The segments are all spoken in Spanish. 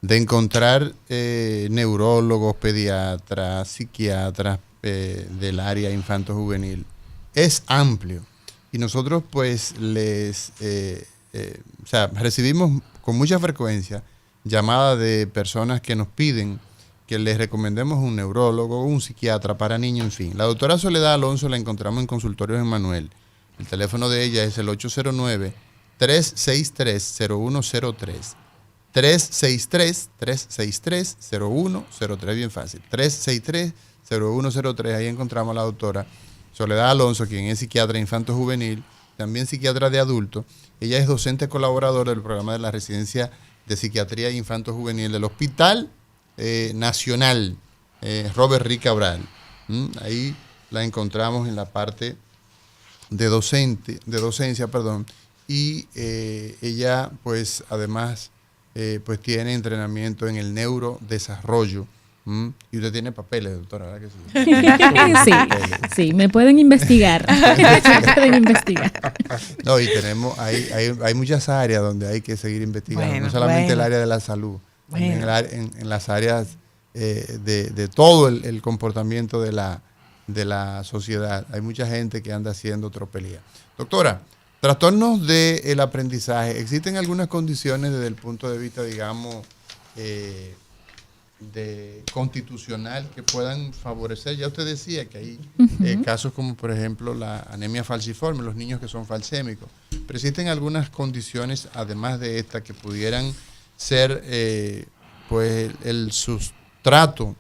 de encontrar neurólogos, pediatras, psiquiatras del área infanto-juvenil es amplio. Y nosotros pues recibimos con mucha frecuencia llamadas de personas que nos piden que les recomendemos un neurólogo, un psiquiatra para niños, en fin. La doctora Soledad Alonso la encontramos en Consultorios Emmanuel. El teléfono de ella es el 809-363-0103. 363-0103, bien fácil. 363-0103, ahí encontramos a la doctora Soledad Alonso, quien es psiquiatra infanto-juvenil, también psiquiatra de adulto. Ella es docente colaboradora del programa de la Residencia de Psiquiatría Infanto-Juvenil del Hospital Nacional Robert Rick Cabral. Ahí la encontramos en la parte de docencia, y ella pues además pues tiene entrenamiento en el neurodesarrollo. Y usted tiene papeles, doctora, ¿verdad que sí? Sí, me pueden investigar. No, y tenemos, hay muchas áreas donde hay que seguir investigando, no solamente el área de la salud, también en las áreas de todo el comportamiento de la sociedad. Hay mucha gente que anda haciendo tropelía. Doctora, trastornos del aprendizaje, ¿existen algunas condiciones desde el punto de vista, digamos, de constitucional que puedan favorecer? Ya usted decía que hay casos como por ejemplo la anemia falciforme, los niños que son falsémicos, pero existen algunas condiciones además de esta que pudieran ser pues el sustrato,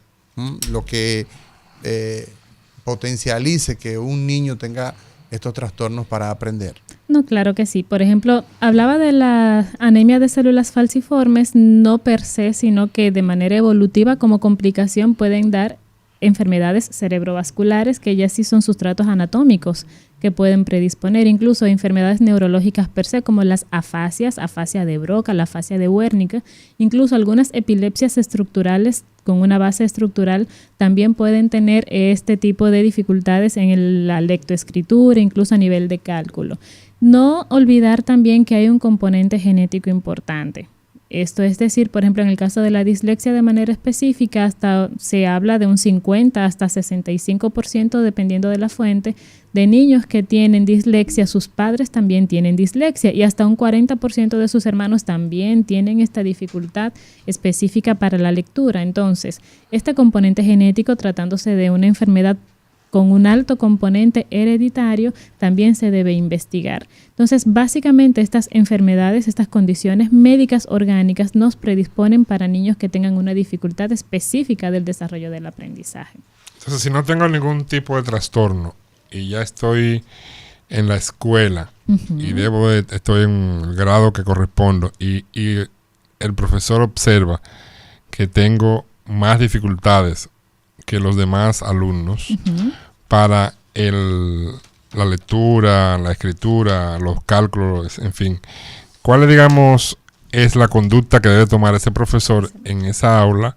lo que potencialice que un niño tenga estos trastornos para aprender. No, claro que sí. Por ejemplo, hablaba de la anemia de células falciformes, no per se, sino que de manera evolutiva como complicación pueden dar enfermedades cerebrovasculares que ya sí son sustratos anatómicos que pueden predisponer, incluso enfermedades neurológicas per se como las afasias, afasia de Broca, la afasia de Wernicke, incluso algunas epilepsias estructurales con una base estructural también pueden tener este tipo de dificultades en la lectoescritura, incluso a nivel de cálculo. No olvidar también que hay un componente genético importante. Esto es decir, por ejemplo, en el caso de la dislexia de manera específica, hasta se habla de un 50 hasta 65%, dependiendo de la fuente, de niños que tienen dislexia, sus padres también tienen dislexia y hasta un 40% de sus hermanos también tienen esta dificultad específica para la lectura. Entonces, este componente genético, tratándose de una enfermedad con un alto componente hereditario, también se debe investigar. Entonces, básicamente estas enfermedades, estas condiciones médicas orgánicas nos predisponen para niños que tengan una dificultad específica del desarrollo del aprendizaje. Entonces, si no tengo ningún tipo de trastorno y ya estoy en la escuela y estoy en el grado que correspondo y el profesor observa que tengo más dificultades que los demás alumnos para la lectura, la escritura, los cálculos, en fin. ¿Cuál, digamos, es la conducta que debe tomar ese profesor en esa aula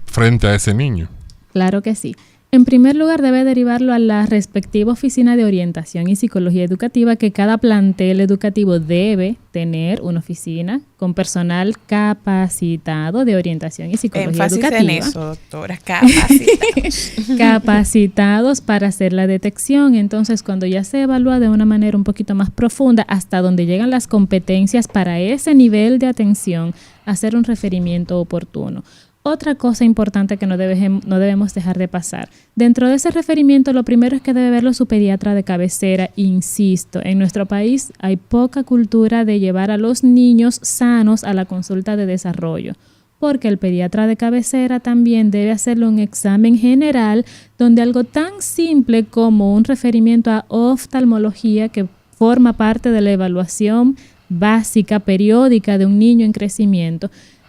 frente a ese niño? Claro que sí. En primer lugar, debe derivarlo a la respectiva oficina de orientación y psicología educativa, que cada plantel educativo debe tener una oficina con personal capacitado de orientación y psicología educativa. Énfasis en eso, doctora, capacitados. Capacitados para hacer la detección. Entonces, cuando ya se evalúa de una manera un poquito más profunda, hasta donde llegan las competencias para ese nivel de atención, hacer un referimiento oportuno. Otra cosa importante que no debemos dejar de pasar. Dentro de ese referimiento, lo primero es que debe verlo su pediatra de cabecera. Insisto, en nuestro país hay poca cultura de llevar a los niños sanos a la consulta de desarrollo, porque el pediatra de cabecera también debe hacerle un examen general donde algo tan simple como un referimiento a oftalmología, que forma parte de la evaluación básica periódica de un niño en crecimiento,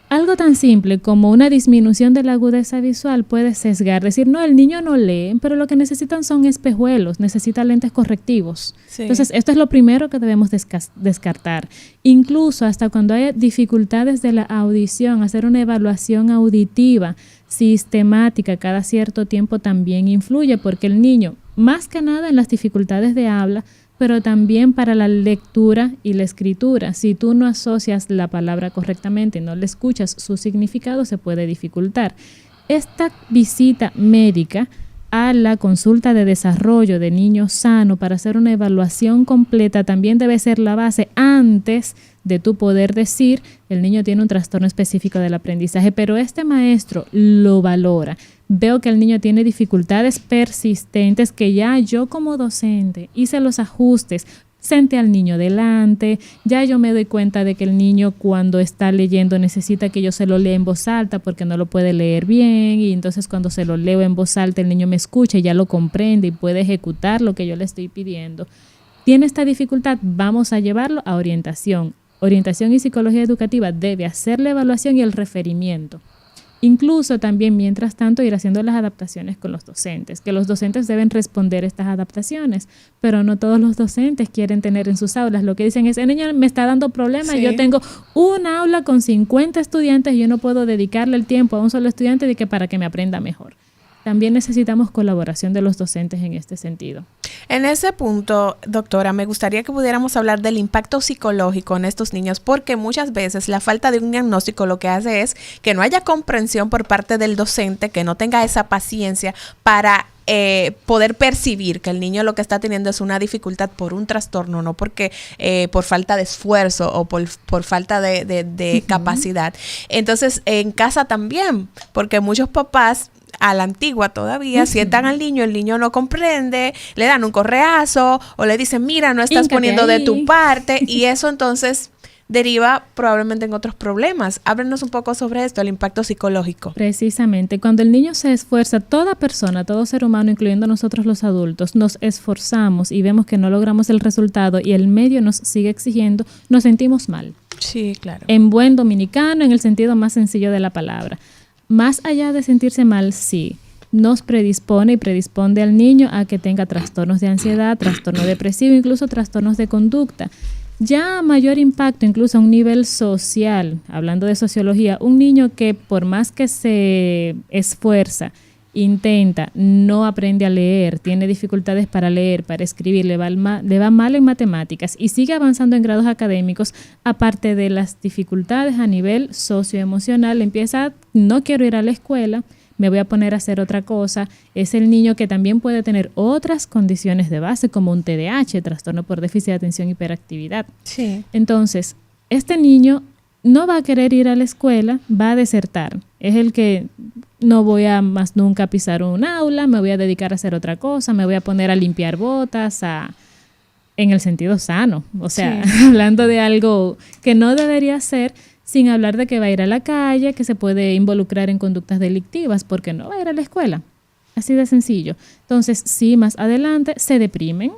algo tan simple como una disminución de la agudeza visual puede sesgar, decir, no, el niño no lee, pero lo que necesitan son espejuelos, necesita lentes correctivos. Sí. Entonces, esto es lo primero que debemos descartar. Incluso hasta cuando hay dificultades de la audición, hacer una evaluación auditiva sistemática cada cierto tiempo también influye, porque el niño, más que nada en las dificultades de habla, pero también para la lectura y la escritura. Si tú no asocias la palabra correctamente y no le escuchas su significado, se puede dificultar. Esta visita médica a la consulta de desarrollo de niño sano para hacer una evaluación completa también debe ser la base antes de tú poder decir el niño tiene un trastorno específico del aprendizaje, pero este maestro lo valora. Veo que el niño tiene dificultades persistentes que ya yo como docente hice los ajustes, senté al niño delante, ya yo me doy cuenta de que el niño cuando está leyendo necesita que yo se lo lea en voz alta porque no lo puede leer bien, y entonces cuando se lo leo en voz alta el niño me escucha y ya lo comprende y puede ejecutar lo que yo le estoy pidiendo. Tiene esta dificultad, vamos a llevarlo a orientación. Orientación y psicología educativa debe hacer la evaluación y el referimiento. Incluso también, mientras tanto, ir haciendo las adaptaciones con los docentes, que los docentes deben responder estas adaptaciones, pero no todos los docentes quieren tener en sus aulas. Lo que dicen es, el niño me está dando problemas, yo tengo un aula con 50 estudiantes y yo no puedo dedicarle el tiempo a un solo estudiante de que para que me aprenda mejor. También necesitamos colaboración de los docentes en este sentido. En ese punto, doctora, me gustaría que pudiéramos hablar del impacto psicológico en estos niños, porque muchas veces la falta de un diagnóstico lo que hace es que no haya comprensión por parte del docente, que no tenga esa paciencia para poder percibir que el niño lo que está teniendo es una dificultad por un trastorno, no porque por falta de esfuerzo o por falta de capacidad. Entonces, en casa también, porque muchos papás a la antigua todavía, sientan al niño, el niño no comprende, le dan un correazo o le dicen, mira, no estás poniendo de tu parte, y eso entonces deriva probablemente en otros problemas. Háblenos un poco sobre esto, el impacto psicológico. Precisamente, cuando el niño se esfuerza, toda persona, todo ser humano, incluyendo nosotros los adultos, nos esforzamos y vemos que no logramos el resultado y el medio nos sigue exigiendo, nos sentimos mal. Sí, claro. En buen dominicano, en el sentido más sencillo de la palabra. Más allá de sentirse mal, sí, nos predispone y predispone al niño a que tenga trastornos de ansiedad, trastorno depresivo, incluso trastornos de conducta. Ya a mayor impacto, incluso a un nivel social, hablando de sociología, un niño que por más que se esfuerza, intenta, no aprende a leer, tiene dificultades para leer, para escribir, le va mal en matemáticas y sigue avanzando en grados académicos, aparte de las dificultades a nivel socioemocional, empieza, no quiero ir a la escuela, me voy a poner a hacer otra cosa. Es el niño que también puede tener otras condiciones de base, como un TDAH, trastorno por déficit de atención y hiperactividad. Sí. Entonces, este niño no va a querer ir a la escuela, va a desertar. Es el que no voy a más nunca pisar un aula, me voy a dedicar a hacer otra cosa, me voy a poner a limpiar botas, en el sentido sano. O sea, hablando de algo que no debería ser, sin hablar de que va a ir a la calle, que se puede involucrar en conductas delictivas, porque no va a ir a la escuela. Así de sencillo. Entonces, sí, más adelante se deprimen,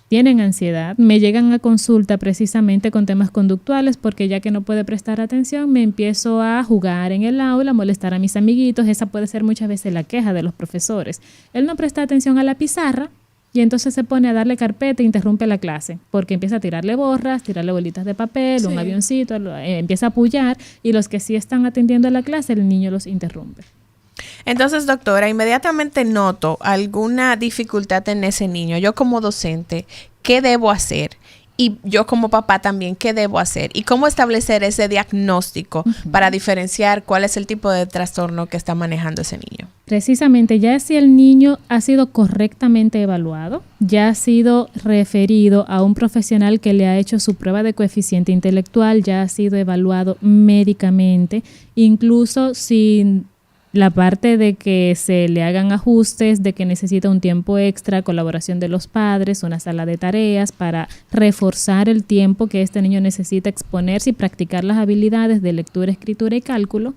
tienen ansiedad, me llegan a consulta precisamente con temas conductuales porque ya que no puede prestar atención, me empiezo a jugar en el aula, a molestar a mis amiguitos. Esa puede ser muchas veces la queja de los profesores. Él no presta atención a la pizarra y entonces se pone a darle carpeta e interrumpe la clase porque empieza a tirarle borras, tirarle bolitas de papel, un avioncito, empieza a apoyar, y los que sí están atendiendo a la clase, el niño los interrumpe. Entonces, doctora, inmediatamente noto alguna dificultad en ese niño. Yo como docente, ¿qué debo hacer? Y yo como papá también, ¿qué debo hacer? ¿Y cómo establecer ese diagnóstico para diferenciar cuál es el tipo de trastorno que está manejando ese niño? Precisamente, ya si el niño ha sido correctamente evaluado, ya ha sido referido a un profesional que le ha hecho su prueba de coeficiente intelectual, ya ha sido evaluado médicamente, incluso sin la parte de que se le hagan ajustes, de que necesita un tiempo extra, colaboración de los padres, una sala de tareas para reforzar el tiempo que este niño necesita exponerse y practicar las habilidades de lectura, escritura y cálculo.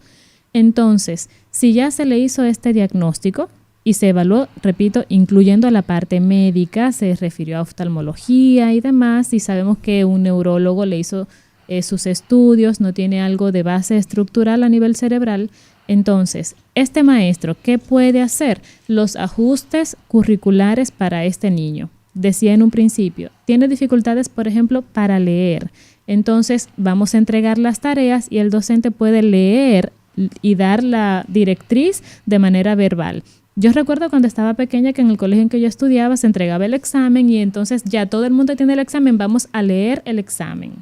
Entonces, si ya se le hizo este diagnóstico y se evaluó, repito, incluyendo la parte médica, se refirió a oftalmología y demás, y sabemos que un neurólogo le hizo sus estudios, no tiene algo de base estructural a nivel cerebral. Entonces, este maestro, ¿qué puede hacer? Los ajustes curriculares para este niño. Decía en un principio, tiene dificultades, por ejemplo, para leer. Entonces, vamos a entregar las tareas y el docente puede leer y dar la directriz de manera verbal. Yo recuerdo cuando estaba pequeña que en el colegio en que yo estudiaba se entregaba el examen y entonces ya todo el mundo tiene el examen, vamos a leer el examen.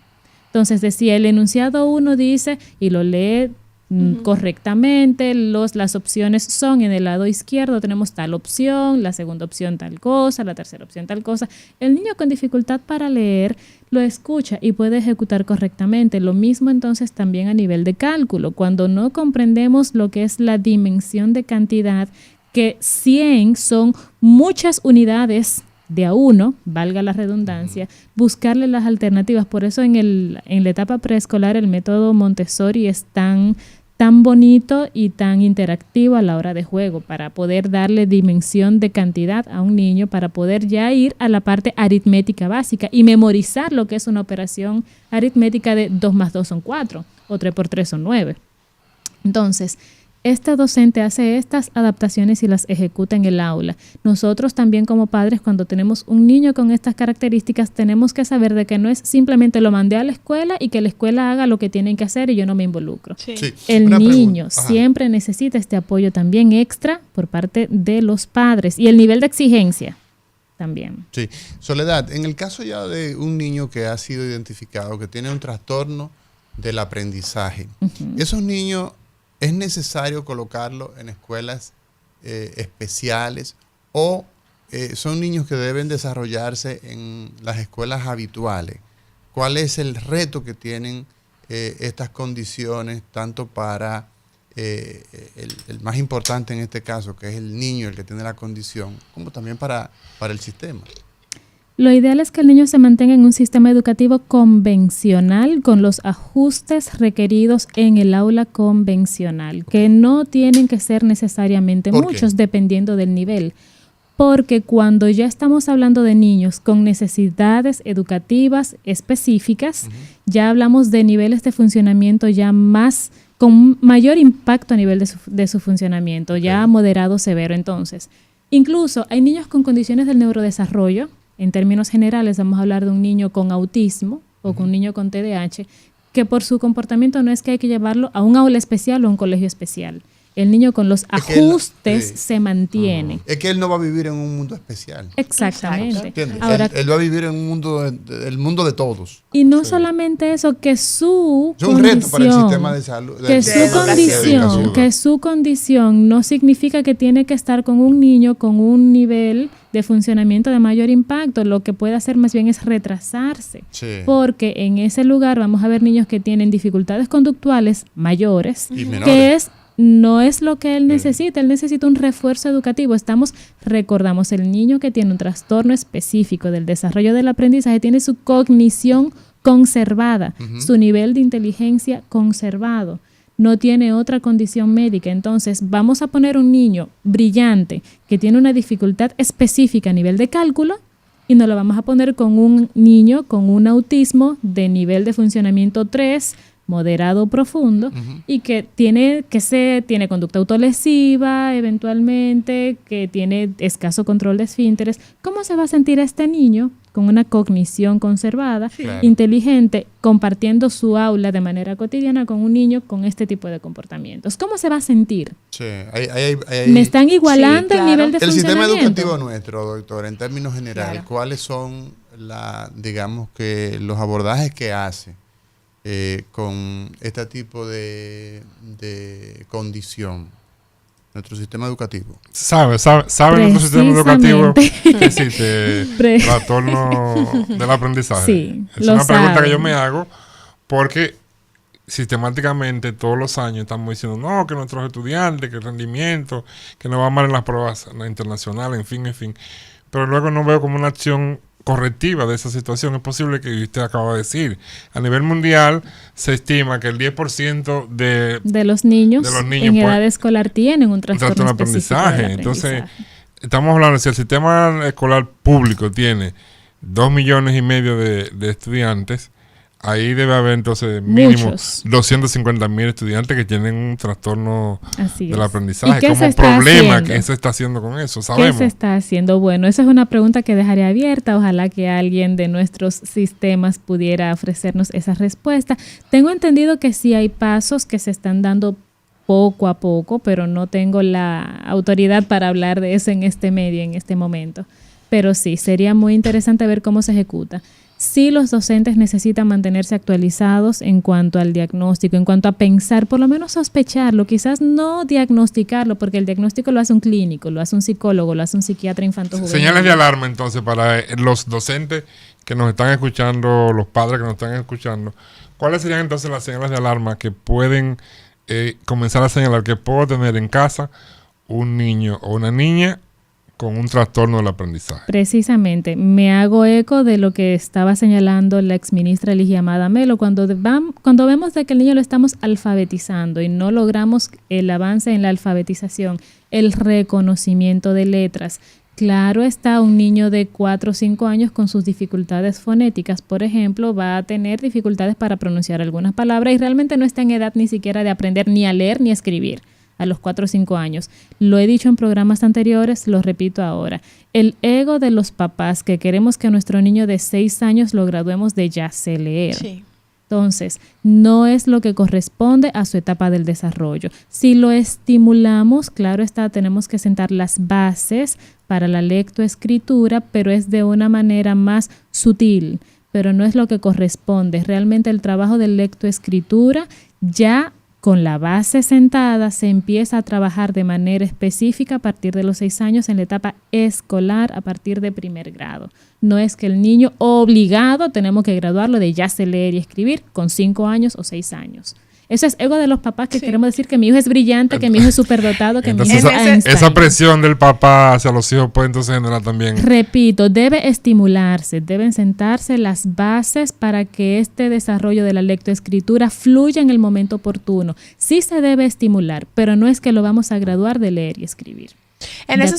Entonces decía, el enunciado 1 dice, y lo lee correctamente, las opciones son en el lado izquierdo, tenemos tal opción, la segunda opción tal cosa, la tercera opción tal cosa. El niño con dificultad para leer lo escucha y puede ejecutar correctamente. Lo mismo entonces también a nivel de cálculo. Cuando no comprendemos lo que es la dimensión de cantidad, que 100 son muchas unidades de a uno, valga la redundancia, buscarle las alternativas. Por eso en la etapa preescolar el método Montessori es tan bonito y tan interactivo a la hora de juego, para poder darle dimensión de cantidad a un niño, para poder ya ir a la parte aritmética básica y memorizar lo que es una operación aritmética de 2 más 2 son 4 o 3 por 3 son 9. Entonces, este docente hace estas adaptaciones y las ejecuta en el aula. Nosotros también como padres, cuando tenemos un niño con estas características, tenemos que saber de que no es simplemente lo mandé a la escuela y que la escuela haga lo que tienen que hacer y yo no me involucro. Sí. Sí. El Una niño pregunta. Ajá. siempre necesita este apoyo también extra por parte de los padres y el nivel de exigencia también. Sí. Soledad, en el caso ya de un niño que ha sido identificado, que tiene un trastorno del aprendizaje, esos niños, ¿es necesario colocarlo en escuelas especiales o son niños que deben desarrollarse en las escuelas habituales? ¿Cuál es el reto que tienen estas condiciones, tanto para el más importante en este caso, que es el niño, el que tiene la condición, como también para el sistema? Lo ideal es que el niño se mantenga en un sistema educativo convencional con los ajustes requeridos en el aula convencional, que no tienen que ser necesariamente ¿Por qué? muchos dependiendo del nivel. Porque cuando ya estamos hablando de niños con necesidades educativas específicas, ya hablamos de niveles de funcionamiento ya más, con mayor impacto a nivel de su funcionamiento, ya moderado, severo. Entonces, incluso hay niños con condiciones del neurodesarrollo. En términos generales, vamos a hablar de un niño con autismo o con un niño con TDAH, que por su comportamiento no es que hay que llevarlo a un aula especial o a un colegio especial. El niño con los ajustes se mantiene. Es que él no va a vivir en un mundo especial. Exactamente. ¿Entiendes? Ahora, Él va a vivir en un mundo, el mundo de todos. y no solamente eso, que su Es un reto para el sistema de salud. que su condición no significa que tiene que estar con un niño con un nivel de funcionamiento de mayor impacto. Lo que puede hacer más bien es retrasarse. Sí. Porque en ese lugar vamos a ver niños que tienen dificultades conductuales mayores, Y menores. que no es lo que él necesita un refuerzo educativo. Recordamos, el niño que tiene un trastorno específico del desarrollo del aprendizaje tiene su cognición conservada, su nivel de inteligencia conservado, no tiene otra condición médica. Entonces vamos a poner un niño brillante que tiene una dificultad específica a nivel de cálculo y nos lo vamos a poner con un niño con un autismo de nivel de funcionamiento 3, moderado o profundo, y que tiene conducta autolesiva eventualmente, que tiene escaso control de esfínteres. ¿Cómo se va a sentir este niño con una cognición conservada, inteligente, compartiendo su aula de manera cotidiana con un niño con este tipo de comportamientos? ¿Cómo se va a sentir? Sí. ¿Me están igualando el nivel de El sistema funcionamiento? educativo nuestro, doctor, en términos generales, ¿cuáles son digamos que los abordajes que hace con este tipo de condición nuestro sistema educativo? ¿Sabe nuestro sistema educativo que existe trastorno del aprendizaje? Sí, es una pregunta que yo me hago porque sistemáticamente todos los años estamos diciendo no, que nuestros estudiantes, que el rendimiento, que nos va mal en las pruebas internacionales, en fin. Pero luego no veo como una acción correctiva de esa situación. Es posible que usted acaba de decir. A nivel mundial se estima que el 10% de los niños en edad escolar tienen un trastorno de aprendizaje. Entonces, estamos hablando, si el sistema escolar público tiene 2,5 millones de estudiantes, ahí debe haber entonces mínimo 250,000 estudiantes que tienen un trastorno del aprendizaje. Como problema, ¿qué se está haciendo con eso? ¿Sabemos? ¿Qué se está haciendo? Bueno, esa es una pregunta que dejaré abierta. Ojalá que alguien de nuestros sistemas pudiera ofrecernos esa respuesta. Tengo entendido que sí hay pasos que se están dando poco a poco, pero no tengo la autoridad para hablar de eso en este medio, en este momento. Pero sí, sería muy interesante ver cómo se ejecuta. Sí, los docentes necesitan mantenerse actualizados en cuanto al diagnóstico, en cuanto a pensar, por lo menos sospecharlo, quizás no diagnosticarlo, porque el diagnóstico lo hace un clínico, lo hace un psicólogo, lo hace un psiquiatra infanto-juvenil. Señales de alarma, entonces, para los docentes que nos están escuchando, los padres que nos están escuchando, ¿cuáles serían entonces las señales de alarma que pueden comenzar a señalar que puedo tener en casa un niño o una niña con un trastorno del aprendizaje? Precisamente, me hago eco de lo que estaba señalando la exministra Ligia Amada Melo, cuando vemos de que el niño lo estamos alfabetizando y no logramos el avance en la alfabetización, el reconocimiento de letras. Claro está, un niño de 4 o 5 años con sus dificultades fonéticas, por ejemplo, va a tener dificultades para pronunciar algunas palabras y realmente no está en edad ni siquiera de aprender ni a leer ni a escribir a los 4 o 5 años. Lo he dicho en programas anteriores, lo repito ahora. El ego de los papás que queremos que a nuestro niño de 6 años lo graduemos de ya sé leer. Sí. Entonces, no es lo que corresponde a su etapa del desarrollo. Si lo estimulamos, claro está, tenemos que sentar las bases para la lectoescritura, pero es de una manera más sutil, pero no es lo que corresponde. Realmente el trabajo de lectoescritura ya con la base sentada se empieza a trabajar de manera específica a partir de los 6 años en la etapa escolar a partir de primer grado. No es que el niño obligado tenemos que graduarlo de ya sé leer y escribir con 5 años o 6 años. Eso es ego de los papás que queremos decir que mi hijo es brillante, que mi hijo es superdotado, que entonces, mi hijo es Einstein. Esa presión del papá hacia los hijos puede entonces generar también... Repito, debe estimularse, deben sentarse las bases para que este desarrollo de la lectoescritura fluya en el momento oportuno. Sí se debe estimular, pero no es que lo vamos a graduar de leer y escribir. En ese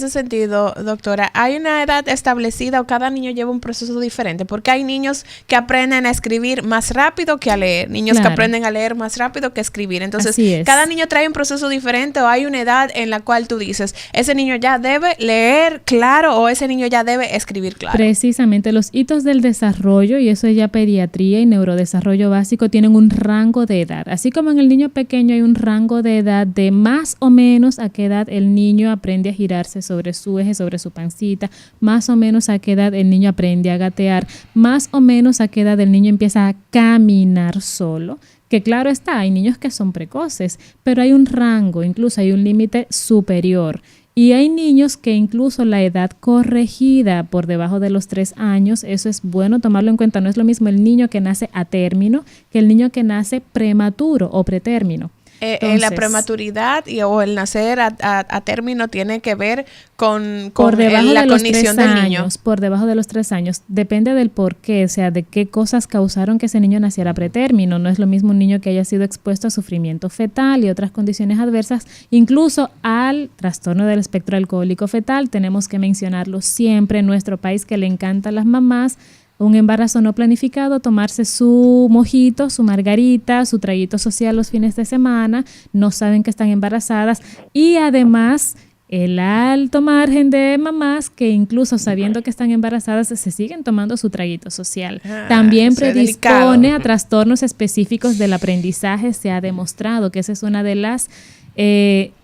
sentido, doctora, ¿hay una edad establecida o cada niño lleva un proceso diferente? Porque hay niños que aprenden a escribir más rápido que a leer, niños que aprenden a leer más rápido que a escribir. Entonces, ¿cada niño trae un proceso diferente o hay una edad en la cual tú dices, ese niño ya debe leer claro o ese niño ya debe escribir claro? Precisamente, los hitos del desarrollo, y eso es ya pediatría y neurodesarrollo básico, tienen un rango de edad. Así como en el niño pequeño hay un rango de edad de más o menos a qué edad el niño aprende a girarse sobre su eje, sobre su pancita, más o menos a qué edad el niño aprende a gatear, más o menos a qué edad el niño empieza a caminar solo, que claro está, hay niños que son precoces, pero hay un rango, incluso hay un límite superior. Y hay niños que incluso la edad corregida por debajo de los 3 años, eso es bueno tomarlo en cuenta, no es lo mismo el niño que nace a término que el niño que nace prematuro o pretérmino. Entonces, la prematuridad o el nacer a término tiene que ver con la cognición del niño. Por debajo de los 3 años. Depende del por qué, o sea, de qué cosas causaron que ese niño naciera pretérmino. No es lo mismo un niño que haya sido expuesto a sufrimiento fetal y otras condiciones adversas, incluso al trastorno del espectro alcohólico fetal. Tenemos que mencionarlo siempre en nuestro país, que le encanta a las mamás un embarazo no planificado, tomarse su mojito, su margarita, su traguito social los fines de semana, no saben que están embarazadas y además el alto margen de mamás que incluso sabiendo que están embarazadas se siguen tomando su traguito social. También predispone a trastornos específicos del aprendizaje. Se ha demostrado que esa es una de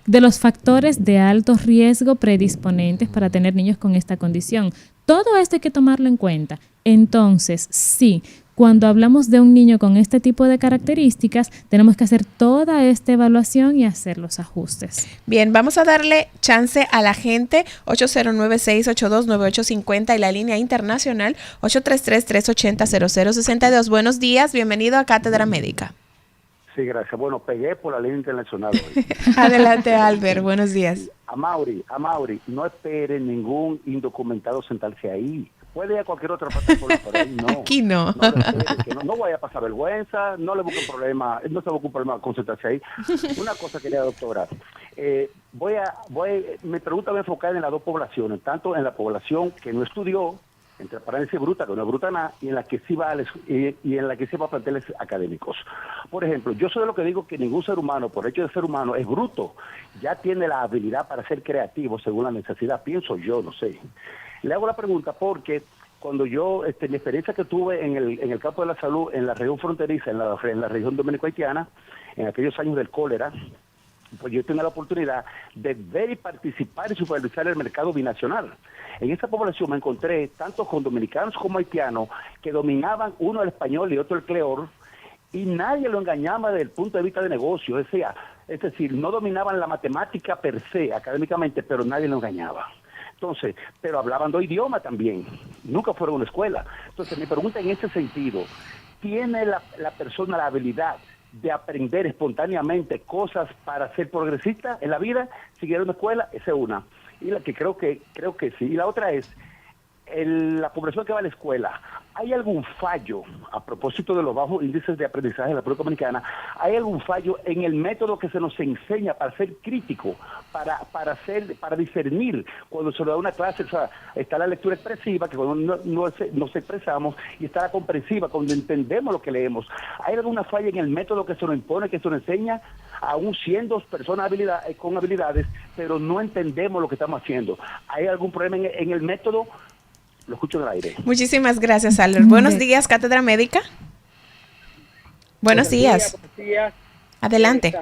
los factores de alto riesgo predisponentes para tener niños con esta condición. Todo esto hay que tomarlo en cuenta. Entonces, sí, cuando hablamos de un niño con este tipo de características, tenemos que hacer toda esta evaluación y hacer los ajustes. Bien, vamos a darle chance a la gente, 809-682-9850 y la línea internacional 833-380-0062. Buenos días, bienvenido a Cátedra Médica. Sí, gracias. Bueno, pegué por la línea internacional hoy. Adelante, Albert. Buenos días. A Mauri, no espere ningún indocumentado sentarse ahí. Puede ir a cualquier otra plataforma, pero ahí no. Aquí no. No vaya a pasar vergüenza, no le busque problema, no se busque un problema con sentarse ahí. Una cosa, querida doctora, mi pregunta va a enfocar en las dos poblaciones, tanto en la población que no estudió, entre paréntesis bruta, que no es bruta nada, y en la que sí va a planteles académicos. Por ejemplo, yo soy de lo que digo que ningún ser humano, por hecho de ser humano, es bruto. Ya tiene la habilidad para ser creativo según la necesidad, pienso yo, no sé. Le hago la pregunta porque cuando yo, mi experiencia que tuve en el campo de la salud, en la región fronteriza, en la región dominico-haitiana, en aquellos años del cólera, pues yo tenía la oportunidad de ver y participar y supervisar el mercado binacional. En esa población me encontré tanto con dominicanos como haitianos que dominaban uno el español y otro el creol, y nadie lo engañaba desde el punto de vista de negocio. Es decir, no dominaban la matemática per se, académicamente, pero nadie lo engañaba. Entonces, pero hablaban dos idiomas también, nunca fueron a una escuela. Entonces, mi pregunta en ese sentido, ¿tiene la persona la habilidad de aprender espontáneamente cosas para ser progresista en la vida, seguir una escuela? Esa es una. Y la que creo que sí. Y la otra es, la población que va a la escuela, ¿hay algún fallo, a propósito de los bajos índices de aprendizaje de la República Dominicana, hay algún fallo en el método que se nos enseña para ser crítico, para discernir cuando se nos da una clase? O sea, está la lectura expresiva, que cuando nos expresamos, y está la comprensiva, cuando entendemos lo que leemos. ¿Hay alguna falla en el método que se nos impone, que se nos enseña, aún siendo personas con habilidades, pero no entendemos lo que estamos haciendo? ¿Hay algún problema en el método? Lo escucho en el aire. Muchísimas gracias, Albert. Buenos días, Cátedra Médica. Buenos días. Buenos días. Adelante.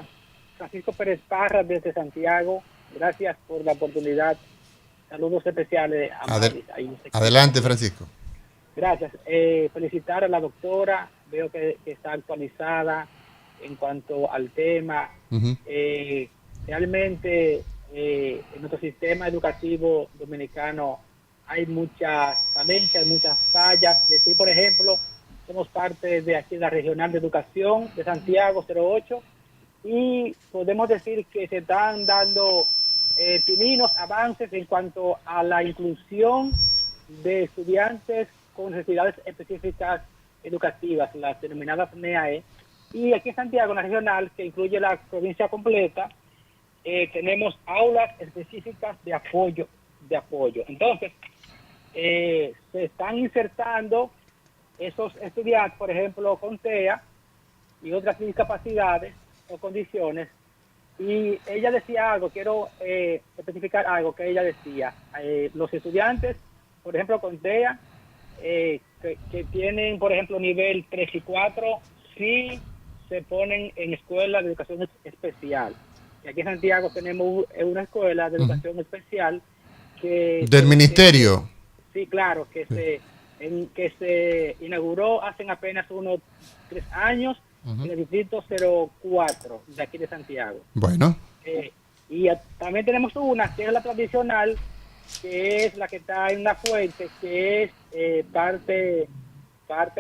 Francisco Pérez Parra, desde Santiago. Gracias por la oportunidad. Saludos especiales a Adelante, Francisco. Gracias. Felicitar a la doctora. Veo que está actualizada en cuanto al tema. Uh-huh. Realmente, en nuestro sistema educativo dominicano hay muchas falencias, muchas fallas. Decir, por ejemplo, somos parte de aquí la Regional de Educación de Santiago 08, y podemos decir que se están dando pininos avances en cuanto a la inclusión de estudiantes con necesidades específicas educativas, las denominadas NEAE. Y aquí en Santiago, en la Regional, que incluye la provincia completa, tenemos aulas específicas de apoyo. Entonces, se están insertando esos estudiantes, por ejemplo, con TEA y otras discapacidades o condiciones. Y ella decía algo, quiero especificar algo que ella decía. Los estudiantes, por ejemplo, con TEA, que tienen, por ejemplo, nivel 3 y 4, sí se ponen en escuelas de educación especial. Y aquí en Santiago tenemos una escuela de educación especial del ministerio. Sí, claro, que se inauguró hace apenas unos 3 años, uh-huh, en el distrito 04 de aquí de Santiago. Bueno. Y también tenemos una que es la tradicional, que es la que está en una fuente, que es parte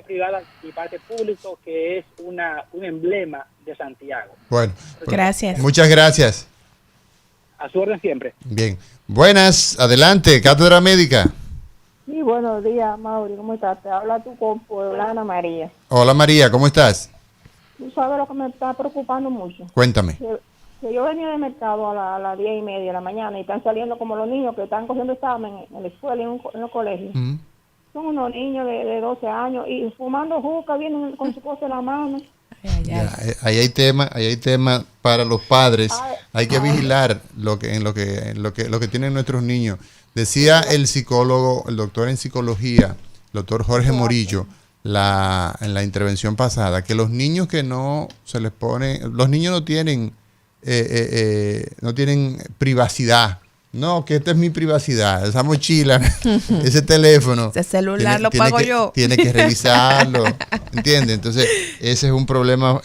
privada y parte público, que es un emblema de Santiago. Bueno, gracias. Muchas gracias. A su orden siempre. Bien. Buenas, adelante, Cátedra Médica. Sí, buenos días, Mauri, ¿cómo estás? Te habla tu compueblana María. Hola María, ¿cómo estás? Tú sabes lo que me está preocupando mucho. Cuéntame. Que yo venía del mercado a las 10:30 de la mañana y están saliendo como los niños que están cogiendo examen en la escuela y en los colegios. Uh-huh. Son unos niños de 12 años y fumando juca, vienen con su cosa en la mano. Ya, ahí hay tema para los padres. Hay que vigilar lo que tienen nuestros niños. Decía el psicólogo, el doctor en psicología, el doctor Jorge Morillo, en la intervención pasada, que los niños que no se les pone, los niños no tienen privacidad. No, que esta es mi privacidad, esa mochila, ese teléfono. Ese celular lo pago yo. Tiene que revisarlo, ¿entiendes? Entonces, ese es un problema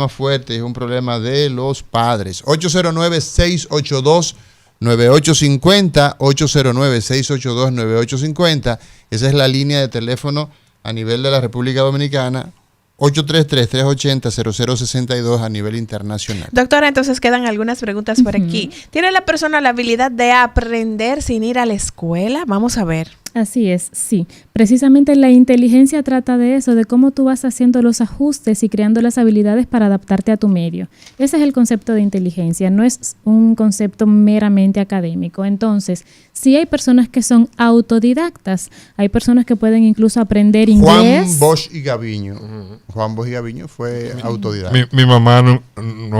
fuerte, es un problema de los padres. 809-682-9850, 809-682-9850, esa es la línea de teléfono a nivel de la República Dominicana. 833-380-0062 a nivel internacional. Doctora, entonces quedan algunas preguntas por aquí. ¿Tiene la persona la habilidad de aprender sin ir a la escuela? Vamos a ver. Así es, sí. Precisamente la inteligencia trata de eso, de cómo tú vas haciendo los ajustes y creando las habilidades para adaptarte a tu medio. Ese es el concepto de inteligencia, no es un concepto meramente académico. Entonces, sí hay personas que son autodidactas, hay personas que pueden incluso aprender inglés. Juan Bosch y Gaviño. Juan Bosch y Gaviño fue autodidacta. Mi mamá no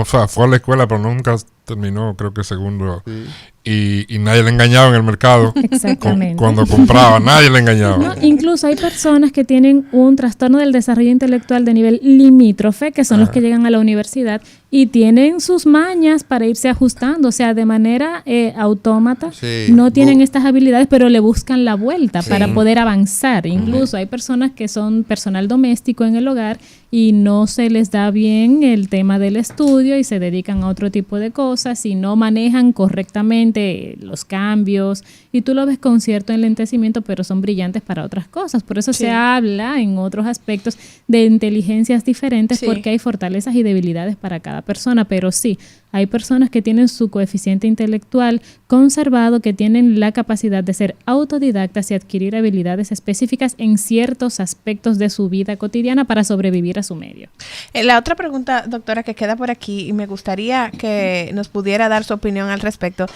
fue a la escuela, pero nunca terminó, creo que segundo. Sí. y nadie le engañaba en el mercado. Exactamente. Cuando compraba, nadie le engañaba. No, incluso hay personas que tienen un trastorno del desarrollo intelectual de nivel limítrofe, que son los que llegan a la universidad y tienen sus mañas para irse ajustando, o sea, de manera autómata. Sí. No tienen estas habilidades, pero le buscan la vuelta para poder avanzar. Incluso hay personas que son personal doméstico en el hogar y no se les da bien el tema del estudio y se dedican a otro tipo de cosas y no manejan correctamente los cambios, y tú lo ves con cierto enlentecimiento, pero son brillantes para otras cosas. Por eso se habla en otros aspectos de inteligencias diferentes, porque hay fortalezas y debilidades para cada persona. Pero sí, hay personas que tienen su coeficiente intelectual conservado, que tienen la capacidad de ser autodidactas y adquirir habilidades específicas en ciertos aspectos de su vida cotidiana para sobrevivir a su medio. La otra pregunta, doctora, que queda por aquí, y me gustaría que nos pudiera dar su opinión al respecto.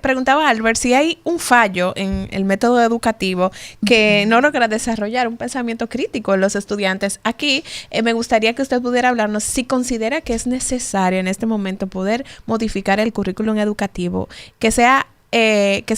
Preguntaba Albert si hay un fallo en el método educativo que no logra desarrollar un pensamiento crítico en los estudiantes. Aquí me gustaría que usted pudiera hablarnos si considera que es necesario en este momento poder modificar el currículum educativo, que se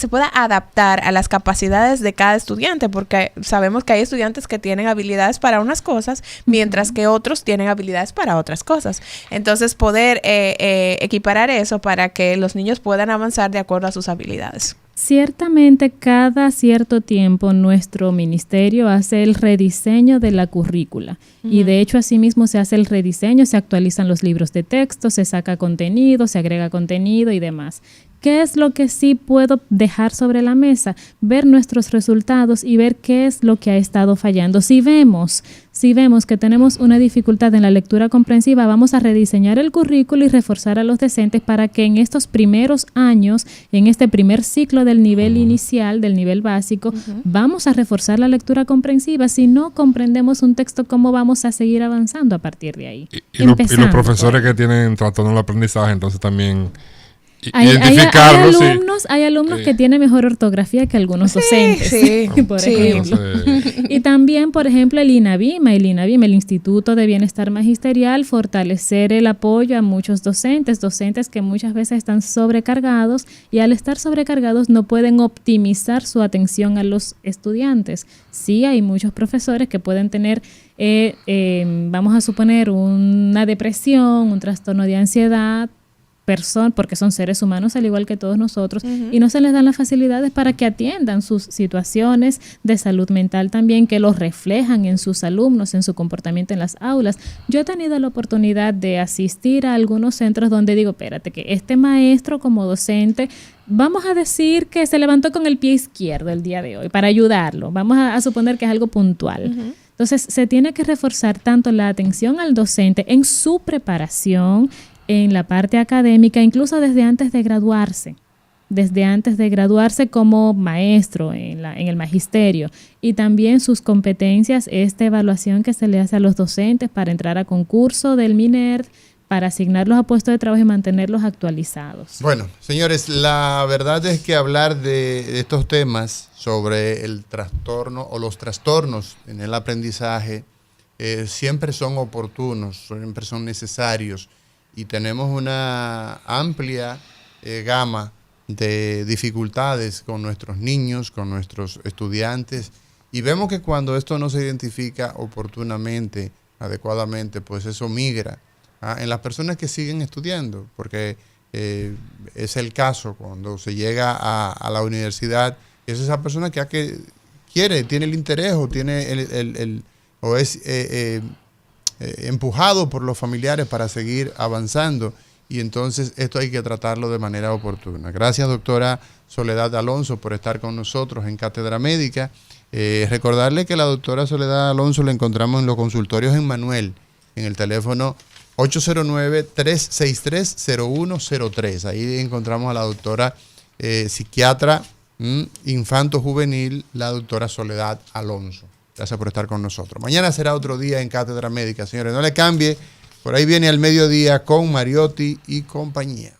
pueda adaptar a las capacidades de cada estudiante, porque sabemos que hay estudiantes que tienen habilidades para unas cosas, mientras que otros tienen habilidades para otras cosas. Entonces, poder equiparar eso para que los niños puedan avanzar de acuerdo a sus habilidades. Ciertamente, cada cierto tiempo nuestro ministerio hace el rediseño de la currícula y de hecho asimismo se hace el rediseño, se actualizan los libros de texto, se saca contenido, se agrega contenido y demás. ¿Qué es lo que sí puedo dejar sobre la mesa? Ver nuestros resultados y ver qué es lo que ha estado fallando. Si vemos que tenemos una dificultad en la lectura comprensiva, vamos a rediseñar el currículo y reforzar a los docentes para que en estos primeros años, en este primer ciclo del nivel inicial, del nivel básico, vamos a reforzar la lectura comprensiva. Si no comprendemos un texto, ¿cómo vamos a seguir avanzando a partir de ahí? Y los profesores que tienen trastorno del aprendizaje, entonces también... Hay alumnos que tienen mejor ortografía que algunos docentes, por ejemplo. Y también, por ejemplo, el INAVIM, el Instituto de Bienestar Magisterial, fortalecer el apoyo a muchos docentes que muchas veces están sobrecargados y al estar sobrecargados no pueden optimizar su atención a los estudiantes. Sí, hay muchos profesores que pueden tener, vamos a suponer, una depresión, un trastorno de ansiedad, porque son seres humanos al igual que todos nosotros, y no se les dan las facilidades para que atiendan sus situaciones de salud mental también, que los reflejan en sus alumnos, en su comportamiento en las aulas. Yo he tenido la oportunidad de asistir a algunos centros donde digo, espérate, que este maestro como docente, vamos a decir que se levantó con el pie izquierdo el día de hoy para ayudarlo, vamos a suponer que es algo puntual. Entonces se tiene que reforzar tanto la atención al docente en su preparación, en la parte académica, incluso desde antes de graduarse como maestro en el magisterio, y también sus competencias, esta evaluación que se le hace a los docentes para entrar a concurso del MINERD, para asignarlos a puestos de trabajo y mantenerlos actualizados. Bueno, señores, la verdad es que hablar de estos temas sobre el trastorno o los trastornos en el aprendizaje siempre son oportunos, siempre son necesarios, y tenemos una amplia gama de dificultades con nuestros niños, con nuestros estudiantes, y vemos que cuando esto no se identifica oportunamente, adecuadamente, pues eso migra en las personas que siguen estudiando, porque es el caso cuando se llega a la universidad, es esa persona que tiene el interés o tiene o es empujado por los familiares para seguir avanzando, y entonces esto hay que tratarlo de manera oportuna. Gracias, doctora Soledad Alonso, por estar con nosotros en Cátedra Médica. Recordarle que la doctora Soledad Alonso la encontramos en los consultorios en Manuel, en el teléfono 809-363-0103. Ahí encontramos a la doctora psiquiatra infanto-juvenil, la doctora Soledad Alonso. Gracias por estar con nosotros. Mañana será otro día en Cátedra Médica, señores. No le cambie. Por ahí viene al mediodía con Mariotti y compañía.